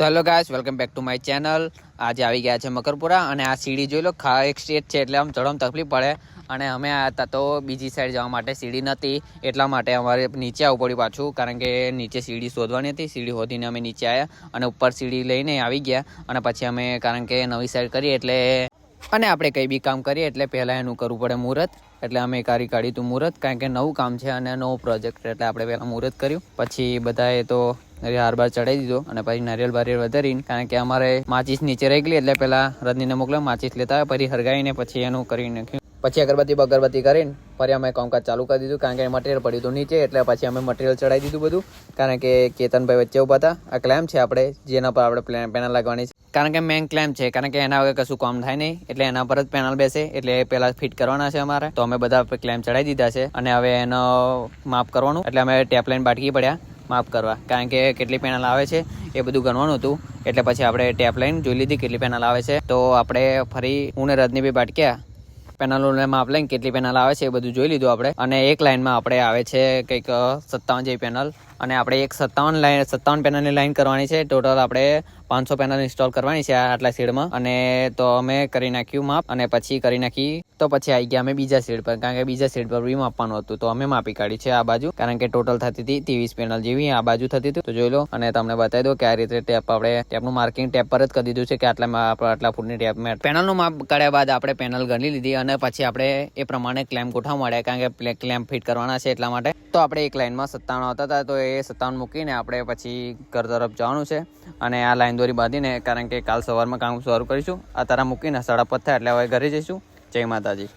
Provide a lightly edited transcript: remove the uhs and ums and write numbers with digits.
તો hello guys, welcome back to my channel. આજે આવી ગયા છે મકરપુરા અને આ સીડી જોઈ લો, એક સ્ટેટ છે એટલે આમ ચડવામાં તકલીફ પડે. અને અમે આવ્યા હતા તો બીજી સાઈડ જવા માટે સીડી નથી, એટલા માટે અમારે નીચે આવવું પડ્યું પાછું, કારણ કે નીચે સીડી શોધવાની હતી. સીડી શોધીને અમે નીચે આવ્યા અને ઉપર સીડી લઈને આવી ગયા. અને પછી અમે, કારણ કે નવી સાઈડ કરી એટલે અને આપણે કંઈ બી કામ કરીએ એટલે પહેલાં એનું કરવું પડે મુહૂર્ત. એટલે અમે કાઢ્યું હતું મુહૂર્ત, કારણ કે નવું કામ છે અને નવો પ્રોજેક્ટ, એટલે આપણે પહેલાં મુહૂર્ત કર્યું. પછી બધાએ તો હાર બાર ચડાવી દીધો અને પછી નારિયેલ બારિયેલ વધારીને, કારણ કે અમારે માચીસ નીચે રહી ગઈ એટલે પહેલાં રજનીને મોકલ્યો માચીસ લેતા આવે, પછી હરગાઈને પછી એનું કરી નાખ્યું. પછી અગરબત્તી કરીને ફરી અમે કામકાજ ચાલુ કરી દીધું, કારણ કે મટીરિયલ પડ્યું હતું નીચે, એટલે પછી અમે મટીરિયલ ચડાવી દીધું બધું. કારણ કે કેતનભાઈ વચ્ચે ઊભા હતા. આ ક્લેમ્પ છે આપણે જેના પર આપણે પેનલ લાગવાની છે, કારણ કે મેઇન ક્લેમ્પ છે, કારણ કે એના વગર કશું કામ થાય નહીં, એટલે એના પર જ પેનલ બેસે, એટલે એ પહેલાં ફિટ કરવાના છે અમારે. તો અમે બધા ક્લેમ્પ ચડાવી દીધા છે અને હવે એનો માપ કરવાનું, એટલે અમે ટેપ લાઈન બાટકી પડ્યા માપ કરવા, કારણ કે કેટલી પેનલ આવે છે એ બધું ગણવાનું હતું. એટલે પછી આપણે ટેપ લાઈન જોઈ લીધી કેટલી પેનલ આવે છે. તો આપણે ફરી હું ને રજની બી બાટક્યા પેનલોને માપ લઈને કેટલી પેનલ આવે છે એ બધું જોઈ લીધું આપણે. અને એક લાઈનમાં આપણે આવે છે કંઈક 57 જેવી પેનલ, અને આપણે એક 57 પેનલની લાઈન કરવાની છે. ટોટલ આપણે 500 પેનલ ઇન્સ્ટોલ કરવાની છે આટલા શેડમાં. અને તો અમે કરી નાખ્યું માપ, અને પછી કરી નાખી તો પછી આવી ગયા અમે બીજા શેડ પર, કારણ કે બીજા શેડ પર બી માપવાનું હતું. તો અમે માપી કાઢી છે આ બાજુ, કારણ કે ટોટલ થતી હતી 23 પેનલ જેવી આ બાજુ થતી હતી. તો જોઈ લો અને તમને બતાવી દો કે આ રીતે ટેપ આપણે ટેપનું માર્કિંગ ટેપ પર જ કરી દીધું છે કે આટલા ફૂટની ટેપ. પેનલનું માપ કાઢ્યા બાદ આપણે પેનલ ગણી લીધી અને પછી આપણે એ પ્રમાણે ક્લેમ્પ ગોઠવવા માંડ્યા, કારણ કે ક્લેમ્પ ફિટ કરવાના છે એટલા માટે. તો આપણે એક લાઈનમાં 57 આવતા હતા, તો એ 57 મૂકીને આપણે પછી ઘર તરફ જવાનું છે. અને આ લાઈન દોરી બાંધીને, કારણ કે કાલ સવારમાં કામ શરૂ કરીશું. આ તારા મૂકીને 5:30 થાય એટલે હવે ઘરે જઈશું. જય માતાજી.